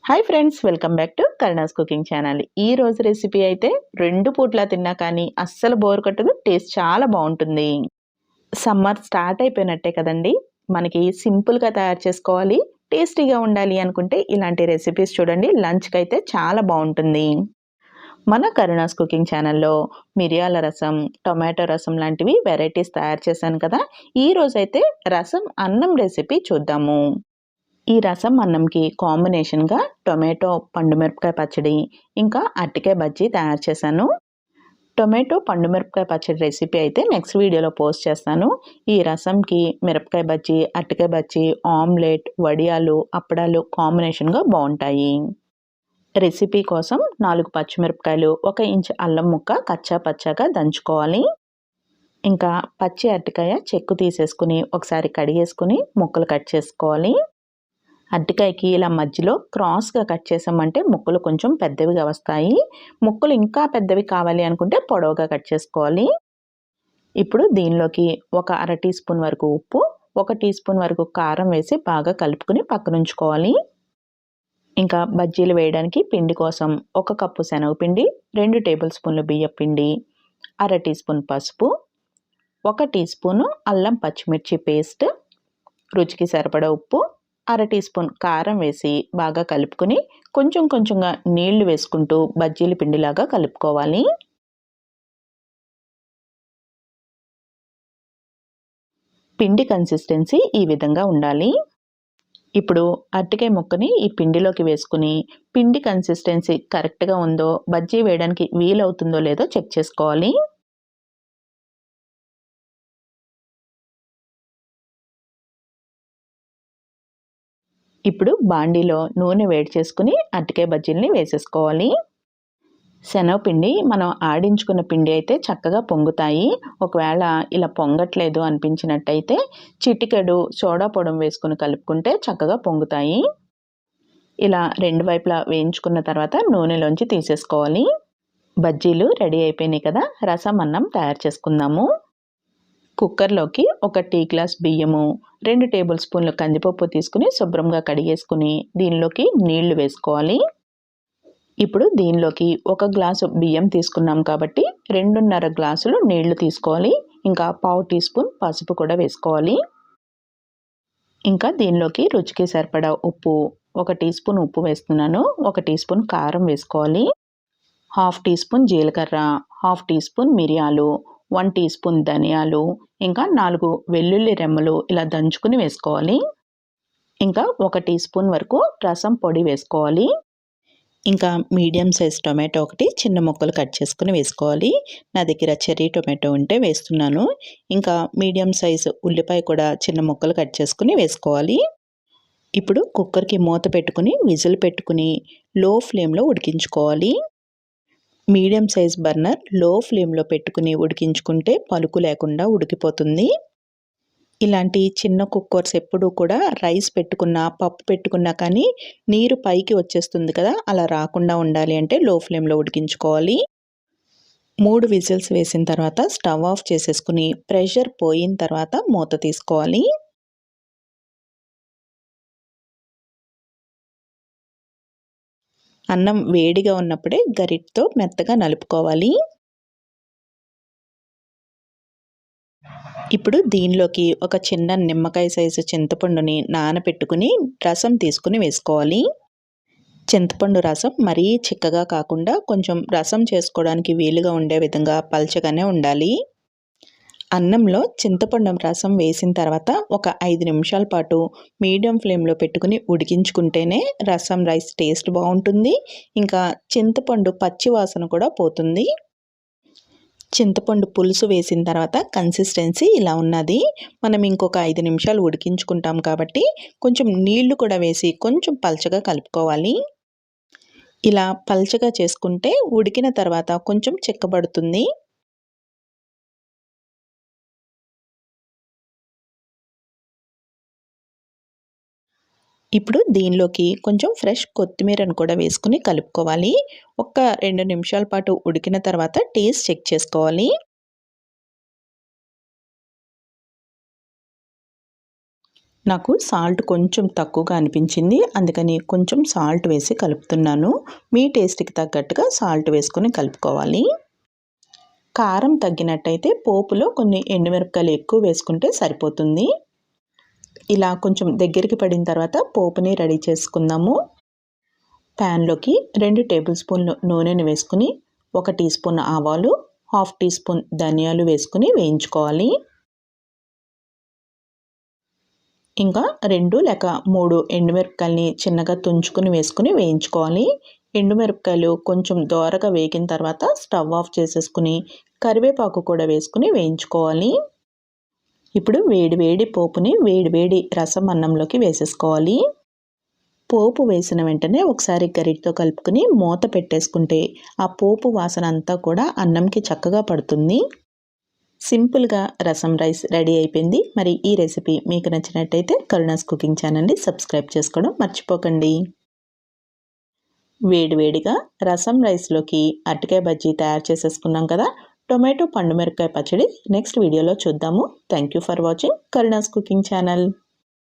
Hi friends, welcome back to Karuna's cooking channel. ఈ రోజు recipe అయితే 2 పూట్ల తిన్నా కానీ అస్సలు బోర్ కొట్టదు. టేస్ట్ చాలా బాగుంటుంది. సమ్మర్ స్టార్ట్ అయిపోయినట్టే కదండి. మనకి సింపుల్గా తయారు చేసుకోవాలి, టేస్టీగా ఉండాలి అనుకుంటే ఇలాంటి రెసిపీస్ చూడండి. లంచ్కి అయితే చాలా బాగుంటుంది. మన కరుణాస్ కుకింగ్ ఛానల్లో మిరియాల రసం, టొమాటో రసం లాంటివి వెరైటీస్ తయారు చేశాను కదా. ఈ రోజైతే రసం అన్నం రెసిపీ చూద్దాము. ఈ రసం అన్నంకి కాంబినేషన్‌గా టొమాటో, పండుమిరపకాయ పచ్చడి, ఇంకా అరటికాయ బజ్జీ తయారు చేశాను. టొమాటో, పండుమిరపకాయ పచ్చడి రెసిపీ అయితే నెక్స్ట్ వీడియోలో పోస్ట్ చేస్తాను. ఈ రసంకి మిరపకాయ బజ్జీ, అరటికాయ బజ్జీ, ఆమ్లెట్, వడియాలు, అప్పడాలు కాంబినేషన్‌గా బావుంటాయి. రెసిపీ కోసం 4 పచ్చిమిరపకాయలు, 1 ఇంచ్ అల్లం ముక్క కచ్చా పచ్చాగా దంచుకోవాలి. ఇంకా పచ్చి అరటికాయ చెక్కు తీసేసుకుని ఒకసారి కడిగేసుకుని ముక్కలు కట్ చేసుకోవాలి. అరటికాయకి ఇలా మధ్యలో క్రాస్‌గా కట్ చేసామంటే ముక్కలు కొంచెం పెద్దవిగా వస్తాయి. ముక్కలు ఇంకా పెద్దవి కావాలి అనుకుంటే పొడవుగా కట్ చేసుకోవాలి. ఇప్పుడు దీనిలోకి ఒక అర టీ స్పూన్ వరకు ఉప్పు, 1 టీ స్పూన్ వరకు కారం వేసి బాగా కలుపుకొని పక్కనుంచుకోవాలి. ఇంకా బజ్జీలు వేయడానికి పిండి కోసం 1 కప్పు శనగపిండి, 2 టేబుల్ స్పూన్లు బియ్యపిండి, అర టీ స్పూన్ పసుపు, 1 టీ స్పూను అల్లం పచ్చిమిర్చి పేస్ట్, రుచికి సరిపడా ఉప్పు, అర టీ స్పూన్ కారం వేసి బాగా కలుపుకొని కొంచెం కొంచెంగా నీళ్లు వేసుకుంటూ బజ్జీల పిండిలాగా కలుపుకోవాలి. పిండి కన్సిస్టెన్సీ ఈ విధంగా ఉండాలి. ఇప్పుడు అరటికాయ ముక్కని ఈ పిండిలోకి వేసుకుని పిండి కన్సిస్టెన్సీ కరెక్ట్గా ఉందో, బజ్జీ వేయడానికి వీలవుతుందో లేదో చెక్ చేసుకోవాలి. ఇప్పుడు బాండీలో నూనె వేడి చేసుకుని అరటికాయ బజ్జీల్ని వేసేసుకోవాలి. శనగపిండి మనం ఆడించుకున్న పిండి అయితే చక్కగా పొంగుతాయి. ఒకవేళ ఇలా పొంగట్లేదు అనిపించినట్టయితే చిటికెడు సోడా పొడి వేసుకుని కలుపుకుంటే చక్కగా పొంగుతాయి. ఇలా రెండు వైపులా వేయించుకున్న తర్వాత నూనెలోంచి తీసేసుకోవాలి. బజ్జీలు రెడీ అయిపోయినాయి కదా. రసం అన్నం తయారు చేసుకుందాము. కుక్కర్లోకి 1 టీ గ్లాస్ బియ్యము, 2 టేబుల్ స్పూన్లు కందిపప్పు తీసుకుని శుభ్రంగా కడిగేసుకుని దీనిలోకి నీళ్లు వేసుకోవాలి. ఇప్పుడు దీనిలోకి 1 గ్లాసు బియ్యం తీసుకున్నాం కాబట్టి 2.5 గ్లాసులు నీళ్లు తీసుకోవాలి. ఇంకా పావు టీ స్పూన్ పసుపు కూడా వేసుకోవాలి. ఇంకా దీనిలోకి రుచికి సరిపడా ఉప్పు, 1 టీ స్పూన్ ఉప్పు వేస్తున్నాను. 1 టీ స్పూన్ కారం వేసుకోవాలి. హాఫ్ టీ స్పూన్ జీలకర్ర, హాఫ్ టీ స్పూన్ మిరియాలు, 1 టీ స్పూన్ ధనియాలు, ఇంకా 4 వెల్లుల్లి రెమ్మలు ఇలా దంచుకుని వేసుకోవాలి. ఇంకా 1 టీ స్పూన్ వరకు రసం పొడి వేసుకోవాలి. ఇంకా మీడియం సైజ్ టొమాటో ఒకటి చిన్న ముక్కలు కట్ చేసుకుని వేసుకోవాలి. నా దగ్గర చెర్రీ టొమాటో ఉంటే వేస్తున్నాను. ఇంకా మీడియం సైజు ఉల్లిపాయ కూడా చిన్న ముక్కలు కట్ చేసుకుని వేసుకోవాలి. ఇప్పుడు కుక్కర్కి మూత పెట్టుకుని విజిల్ పెట్టుకుని లో ఫ్లేమ్లో ఉడికించుకోవాలి. మీడియం సైజ్ బర్నర్ లో ఫ్లేమ్లో పెట్టుకుని ఉడికించుకుంటే పలుకు లేకుండా ఉడికిపోతుంది. ఇలాంటి చిన్న కుక్కర్స్ ఎప్పుడూ కూడా రైస్ పెట్టుకున్నా, పప్పు పెట్టుకున్నా కానీ నీరు పైకి వచ్చేస్తుంది కదా, అలా రాకుండా ఉండాలి అంటే లో ఫ్లేమ్లో ఉడికించుకోవాలి. 3 విజిల్స్ వేసిన తర్వాత స్టవ్ ఆఫ్ చేసేసుకుని ప్రెషర్ పోయిన తర్వాత మూత తీసుకోవాలి. అన్నం వేడిగా ఉన్నప్పుడే గరిటతో మెత్తగా నలుపుకోవాలి. ఇప్పుడు దీనిలోకి ఒక చిన్న నిమ్మకాయ సైజు చింతపండుని నానబెట్టుకుని రసం తీసుకుని వేసుకోవాలి. చింతపండు రసం మరీ చిక్కగా కాకుండా కొంచెం రసం చేసుకోవడానికి వీలుగా ఉండే విధంగా పల్చగానే ఉండాలి. అన్నంలో చింతపండు రసం వేసిన తర్వాత ఒక 5 నిమిషాల పాటు మీడియం ఫ్లేమ్లో పెట్టుకుని ఉడికించుకుంటేనే రసం రైస్ టేస్ట్ బాగుంటుంది. ఇంకా చింతపండు పచ్చి వాసన కూడా పోతుంది. చింతపండు పులుసు వేసిన తర్వాత కన్సిస్టెన్సీ ఇలా ఉన్నది. మనం ఇంకొక 5 నిమిషాలు ఉడికించుకుంటాం కాబట్టి కొంచెం నీళ్లు కూడా వేసి కొంచెం పల్చగా కలుపుకోవాలి. ఇలా పల్చగా చేసుకుంటే ఉడికిన తర్వాత కొంచెం చిక్కబడుతుంది. ఇప్పుడు దీనిలోకి కొంచెం ఫ్రెష్ కొత్తిమీరను కూడా వేసుకుని కలుపుకోవాలి. 2 నిమిషాల పాటు ఉడికిన తర్వాత టేస్ట్ చెక్ చేసుకోవాలి. నాకు సాల్ట్ కొంచెం తక్కువగా అనిపించింది, అందుకని కొంచెం సాల్ట్ వేసి కలుపుతున్నాను. మీ టేస్ట్కి తగ్గట్టుగా సాల్ట్ వేసుకొని కలుపుకోవాలి. కారం తగ్గినట్టయితే పోపులో కొన్ని ఎండుమిరపకాయలు ఎక్కువ వేసుకుంటే సరిపోతుంది. ఇలా కొంచెం దగ్గరికి పడిన తర్వాత పోపుని రెడీ చేసుకుందాము. ప్యాన్లోకి 2 టేబుల్ స్పూన్లు నూనెను వేసుకుని 1 టీ స్పూన్ ఆవాలు, 1/2 టీ స్పూన్ ధనియాలు వేసుకుని వేయించుకోవాలి. ఇంకా 2 లేక 3 ఎండుమిరపకాయలని చిన్నగా తుంచుకుని వేసుకుని వేయించుకోవాలి. ఎండుమిరపకాయలు కొంచెం దోరగా వేగిన తర్వాత స్టవ్ ఆఫ్ చేసేసుకుని కరివేపాకు కూడా వేసుకుని వేయించుకోవాలి. ఇప్పుడు వేడి పోపుని వేడి రసం అన్నంలోకి వేసేసుకోవాలి. పోపు వేసిన వెంటనే ఒకసారి గరిటతో కలుపుకుని మూత పెట్టేసుకుంటే ఆ పోపు వాసన అంతా కూడా అన్నంకి చక్కగా పడుతుంది. సింపుల్గా రసం రైస్ రెడీ అయిపోయింది. మరి ఈ రెసిపీ మీకు నచ్చినట్టయితే కరుణాస్ కుకింగ్ ఛానల్ని సబ్స్క్రైబ్ చేసుకోవడం మర్చిపోకండి. వేడిగా రసం రైస్లోకి అరటికాయ బజ్జీ తయారు చేసేసుకున్నాం కదా. టొమాటో పండుమిరపకాయ పచ్చడి నెక్స్ట్ వీడియోలో చూద్దాము. Thank you for watching Karuna's cooking channel.